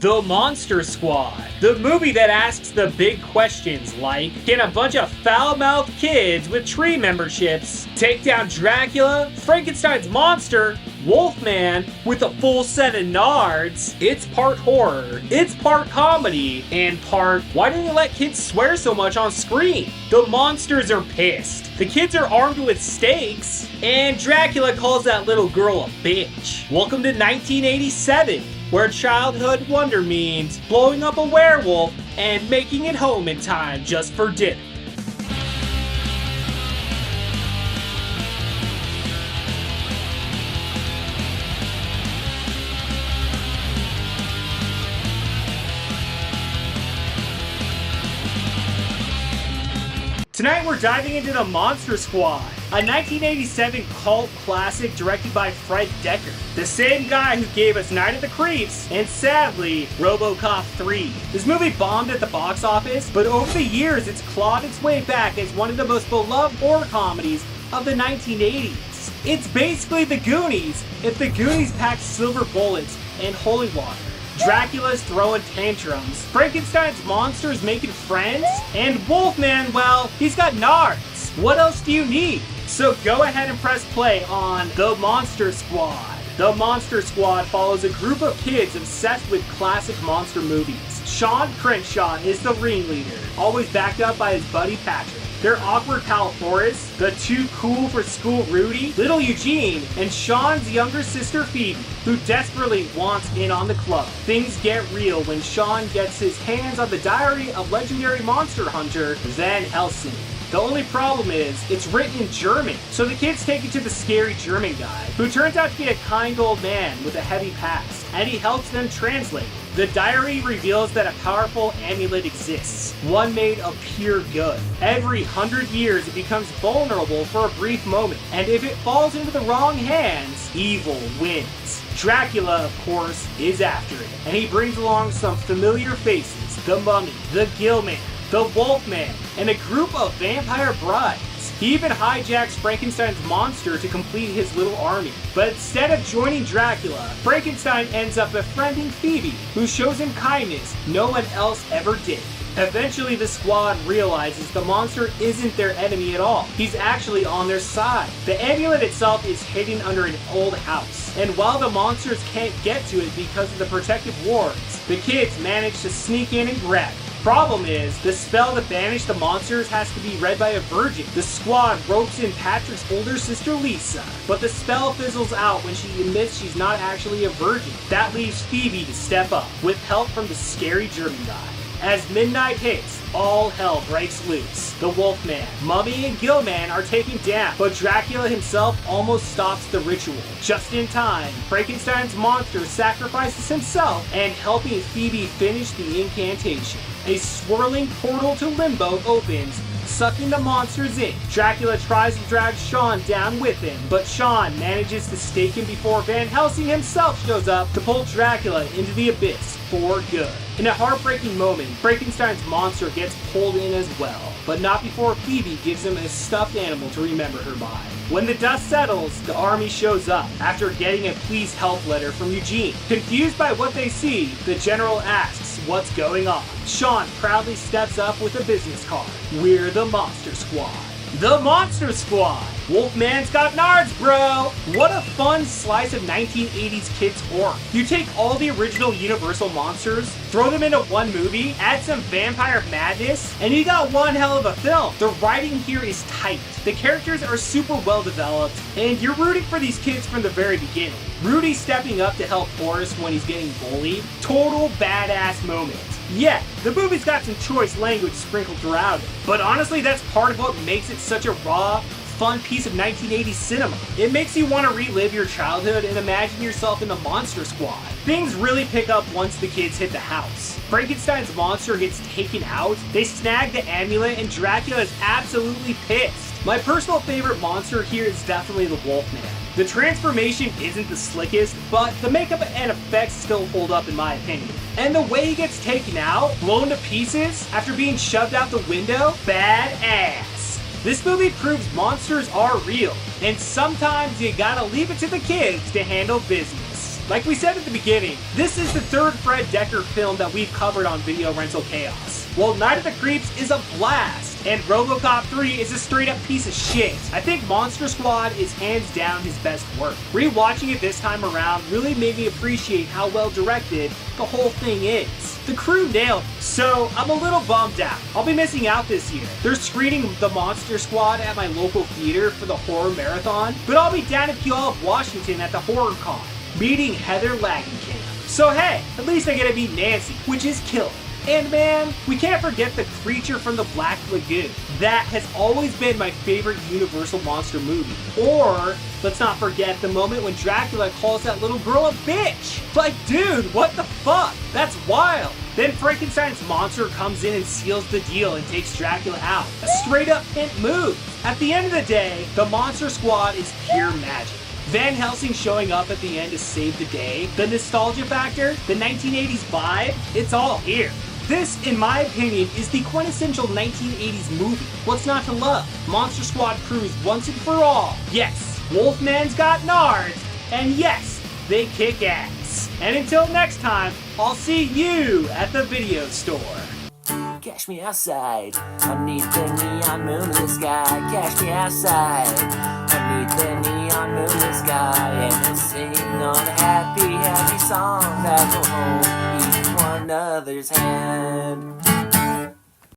The Monster Squad, the movie that asks the big questions like, can a bunch of foul-mouthed kids with tree memberships take down Dracula, Frankenstein's monster, Wolfman with a full set of nards? It's part horror, it's part comedy, and part, why do they let kids swear so much on screen? The monsters are pissed, the kids are armed with stakes, and Dracula calls that little girl a bitch. Welcome to 1987, where childhood wonder means blowing up a werewolf and making it home in time just for dinner. Tonight we're diving into The Monster Squad, a 1987 cult classic directed by Fred Dekker, the same guy who gave us Night of the Creeps and, sadly, RoboCop 3. This movie bombed at the box office, but over the years it's clawed its way back as one of the most beloved horror comedies of the 1980s. It's basically The Goonies if The Goonies packed silver bullets and holy water. Dracula's throwing tantrums, Frankenstein's monsters making friends, and Wolfman, well, he's got nards. What else do you need? So go ahead and press play on The Monster Squad. The Monster Squad follows a group of kids obsessed with classic monster movies. Sean Crenshaw is the ringleader, always backed up by his buddy Patrick. Their awkward pal Forrest, the too cool for school Rudy, little Eugene, and Sean's younger sister Phoebe, who desperately wants in on the club. Things get real when Sean gets his hands on the diary of legendary monster hunter Van Helsing. The only problem is, it's written in German, so the kids take it to the scary German guy, who turns out to be a kind old man with a heavy past, and he helps them translate. The diary reveals that a powerful amulet exists, one made of pure good. Every 100 years it becomes vulnerable for a brief moment, and if it falls into the wrong hands, evil wins. Dracula, of course, is after it, and he brings along some familiar faces: the Mummy, the Gillman, the Wolfman, and a group of vampire brides. He even hijacks Frankenstein's monster to complete his little army. But instead of joining Dracula, Frankenstein ends up befriending Phoebe, who shows him kindness no one else ever did. Eventually, the squad realizes the monster isn't their enemy at all. He's actually on their side. The amulet itself is hidden under an old house, and while the monsters can't get to it because of the protective wards, the kids manage to sneak in and grab it. Problem is, the spell to banish the monsters has to be read by a virgin. The squad ropes in Patrick's older sister Lisa, but the spell fizzles out when she admits she's not actually a virgin. That leaves Phoebe to step up, with help from the scary German guy. As midnight hits, all hell breaks loose. The Wolfman, Mummy, and Gillman are taken down, but Dracula himself almost stops the ritual. Just in time, Frankenstein's monster sacrifices himself and helping Phoebe finish the incantation. A swirling portal to limbo opens, sucking the monsters in. Dracula tries to drag Sean down with him, but Sean manages to stake him before Van Helsing himself shows up to pull Dracula into the abyss for good. In a heartbreaking moment, Frankenstein's monster gets pulled in as well, but not before Phoebe gives him a stuffed animal to remember her by. When the dust settles, the army shows up after getting a please help letter from Eugene. Confused by what they see, the general asks what's going on. Sean proudly steps up with a business card. We're the Monster Squad. The Monster Squad! Wolfman's got nards, bro! What a fun slice of 1980s kids horror. You take all the original Universal monsters, throw them into one movie, add some vampire madness, and you got one hell of a film. The writing here is tight. The characters are super well developed, and you're rooting for these kids from the very beginning. Rudy stepping up to help Forrest when he's getting bullied. Total badass moment. Yeah, the movie's got some choice language sprinkled throughout it, but honestly that's part of what makes it such a raw, fun piece of 1980s cinema. It makes you want to relive your childhood and imagine yourself in the Monster Squad. Things really pick up once the kids hit the house. Frankenstein's monster gets taken out, they snag the amulet, and Dracula is absolutely pissed. My personal favorite monster here is definitely the Wolfman. The transformation isn't the slickest, but the makeup and effects still hold up in my opinion. And the way he gets taken out, blown to pieces, after being shoved out the window, badass. This movie proves monsters are real, and sometimes you gotta leave it to the kids to handle business. Like we said at the beginning, this is the third Fred Dekker film that we've covered on Video Rental Chaos. Well, Night of the Creeps is a blast, and RoboCop 3 is a straight up piece of shit. I think Monster Squad is hands down his best work. Rewatching it this time around really made me appreciate how well directed the whole thing is. The crew nailed it, so I'm a little bummed out. I'll be missing out this year. They're screening The Monster Squad at my local theater for the horror marathon, but I'll be down in Puyallup, Washington at the Horror Con, meeting Heather Langenkamp. So hey, at least I get to meet Nancy, which is killer. And man, we can't forget the creature from the Black Lagoon. That has always been my favorite Universal monster movie. Or, let's not forget the moment when Dracula calls that little girl a bitch. Like, dude, what the fuck? That's wild. Then Frankenstein's monster comes in and seals the deal and takes Dracula out. A straight up pimp move. At the end of the day, the Monster Squad is pure magic. Van Helsing showing up at the end to save the day, the nostalgia factor, the 1980s vibe, it's all here. This, in my opinion, is the quintessential 1980s movie. What's not to love? Monster Squad proves once and for all, yes, Wolfman's got nards, and yes, they kick ass. And until next time, I'll see you at the video store. Catch me outside, underneath the neon moon in the sky. Catch me outside, underneath the neon moon in the sky. And we'll sing on a happy, happy song that will hold each one another's hand.